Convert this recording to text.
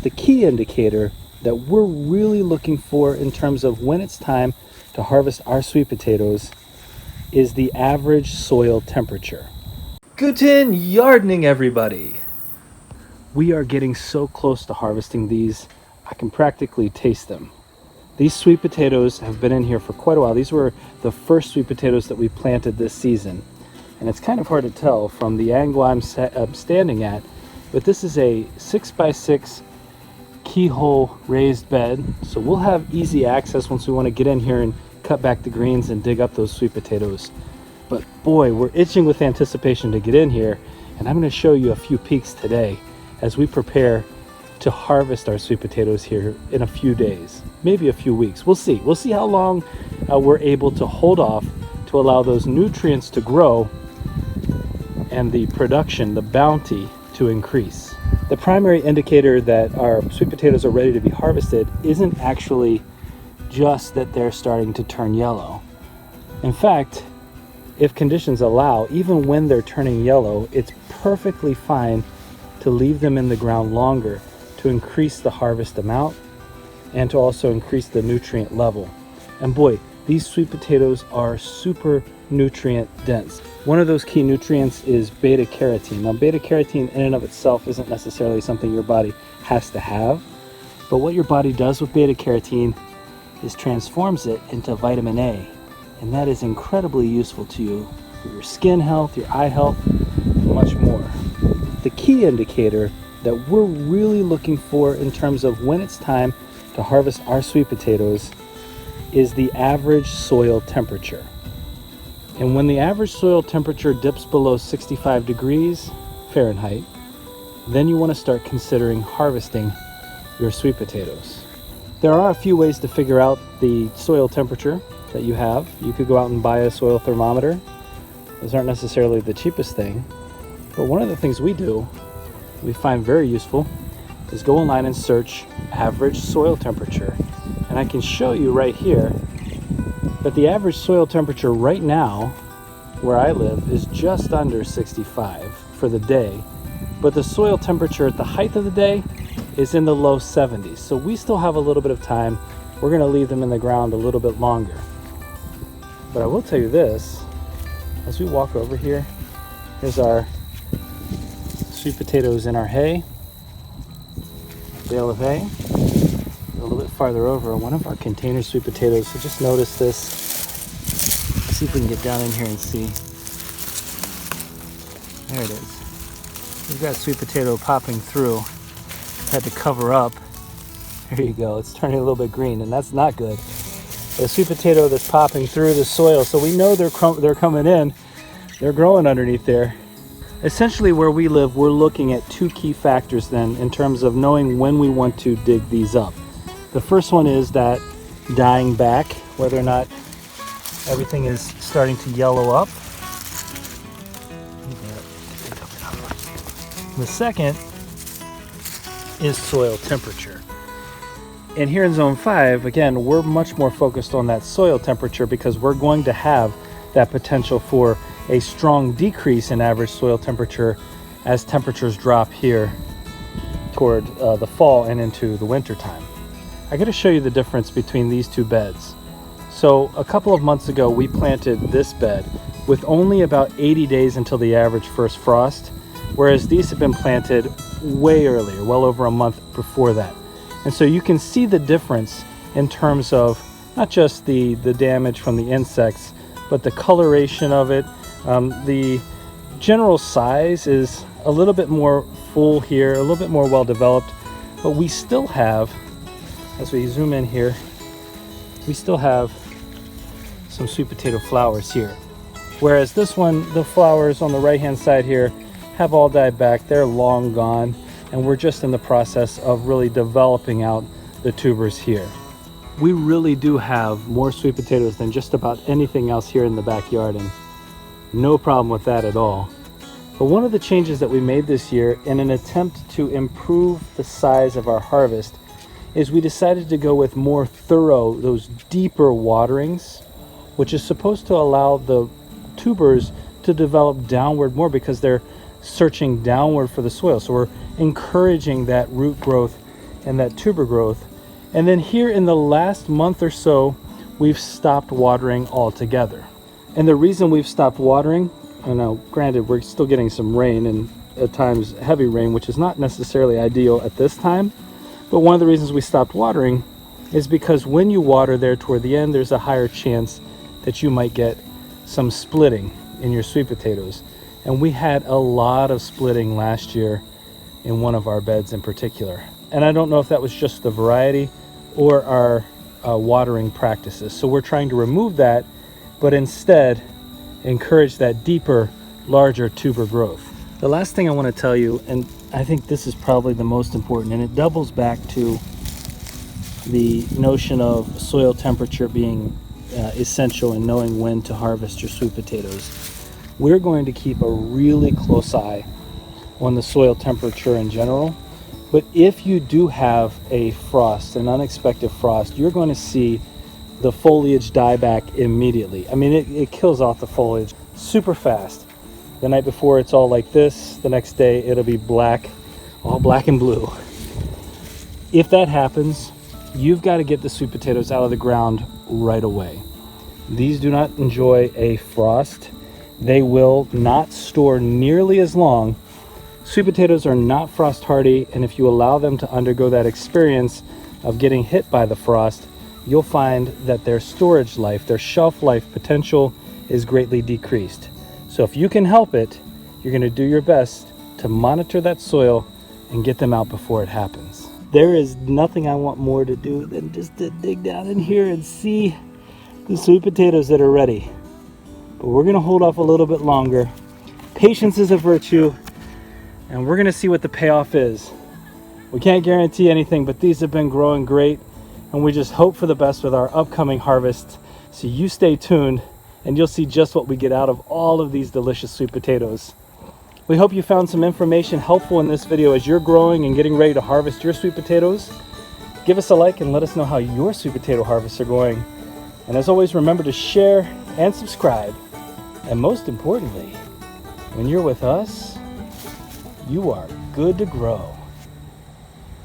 The key indicator that we're really looking for in terms of when it's time to harvest our sweet potatoes is the average soil temperature. Guten Yardning, everybody! We are getting so close to harvesting these, I can practically taste them. These sweet potatoes have been in here for quite a while. These were the first sweet potatoes that we planted this season. And it's kind of hard to tell from the angle I'm standing at, but this is a 6x6 keyhole raised bed. So we'll have easy access once we want to get in here and cut back the greens and dig up those sweet potatoes. But boy, we're itching with anticipation to get in here. And I'm going to show you a few peeks today as we prepare to harvest our sweet potatoes here in a few days, maybe a few weeks. We'll see. We'll see how long we're able to hold off to allow those nutrients to grow and the production, the bounty, to increase. The primary indicator that our sweet potatoes are ready to be harvested isn't actually just that they're starting to turn yellow. In fact, if conditions allow, even when they're turning yellow, it's perfectly fine to leave them in the ground longer to increase the harvest amount and to also increase the nutrient level. And boy, these sweet potatoes are super nutrient dense. One of those key nutrients is beta carotene. Now, beta carotene in and of itself isn't necessarily something your body has to have, but what your body does with beta carotene is transforms it into vitamin A, and that is incredibly useful to you for your skin health, your eye health, and much more. The key indicator that we're really looking for in terms of when it's time to harvest our sweet potatoes is the average soil temperature. And when the average soil temperature dips below 65 degrees Fahrenheit, then you want to start considering harvesting your sweet potatoes. There are a few ways to figure out the soil temperature that you have. You could go out and buy a soil thermometer. Those aren't necessarily the cheapest thing, but one of the things we do, we find very useful, is go online and search average soil temperature. And I can show you right here that the average soil temperature right now where I live is just under 65 for the day, but the soil temperature at the height of the day is in the low 70s. So we still have a little bit of time. We're going to leave them in the ground a little bit longer. But I will tell you this, as we walk over here, here's our sweet potatoes in our hay, bale of hay. A little bit farther over, one of our container sweet potatoes. So just notice this. Let's see if we can get down in here and see. There it is. We've got sweet potato popping through. Had to cover up. There you go. It's turning a little bit green, and that's not good. A sweet potato that's popping through the soil, so we know they're coming in. They're growing underneath there. Essentially, where we live, we're looking at two key factors then in terms of knowing when we want to dig these up. The first one is that dying back, whether or not everything is starting to yellow up. The second is soil temperature. And here in zone 5, again, we're much more focused on that soil temperature because we're going to have that potential for a strong decrease in average soil temperature as temperatures drop here toward the fall and into the winter time. I got to show you the difference between these two beds. So a couple of months ago, we planted this bed with only about 80 days until the average first frost, whereas these have been planted way earlier, well over a month before that. And so you can see the difference in terms of not just the damage from the insects, but the coloration of it. The general size is a little bit more full here, a little bit more well developed, but we still have, as we zoom in here, we still have some sweet potato flowers here. Whereas this one, the flowers on the right hand side here have all died back. They're long gone, and we're just in the process of really developing out the tubers here. We really do have more sweet potatoes than just about anything else here in the backyard, and no problem with that at all. But one of the changes that we made this year in an attempt to improve the size of our harvest is we decided to go with more thorough, those deeper waterings, which is supposed to allow the tubers to develop downward more because they're searching downward for the soil. So we're encouraging that root growth and that tuber growth. And then here in the last month or so, we've stopped watering altogether. And the reason we've stopped watering, I know, granted, we're still getting some rain and at times heavy rain, which is not necessarily ideal at this time. But one of the reasons we stopped watering is because when you water there toward the end, there's a higher chance that you might get some splitting in your sweet potatoes. And we had a lot of splitting last year in one of our beds in particular. And I don't know if that was just the variety or our watering practices. So we're trying to remove that, but instead encourage that deeper, larger tuber growth. The last thing I want to tell you, and I think this is probably the most important, and it doubles back to the notion of soil temperature being essential in knowing when to harvest your sweet potatoes. We're going to keep a really close eye on the soil temperature in general. But if you do have a frost, an unexpected frost, you're going to see the foliage die back immediately. I mean, it kills off the foliage super fast. The night before it's all like this, the next day it'll be black, all black and blue. If that happens, you've got to get the sweet potatoes out of the ground right away. These do not enjoy a frost. They will not store nearly as long. Sweet potatoes are not frost hardy, and if you allow them to undergo that experience of getting hit by the frost, you'll find that their storage life, their shelf life potential is greatly decreased. So if you can help it, you're going to do your best to monitor that soil and get them out before it happens. There is nothing I want more to do than just to dig down in here and see the sweet potatoes that are ready. But we're going to hold off a little bit longer. Patience is a virtue. And we're gonna see what the payoff is. We can't guarantee anything, but these have been growing great, and we just hope for the best with our upcoming harvest. So you stay tuned, and you'll see just what we get out of all of these delicious sweet potatoes. We hope you found some information helpful in this video as you're growing and getting ready to harvest your sweet potatoes. Give us a like and let us know how your sweet potato harvests are going. And as always, remember to share and subscribe. And most importantly, when you're with us, you are good to grow.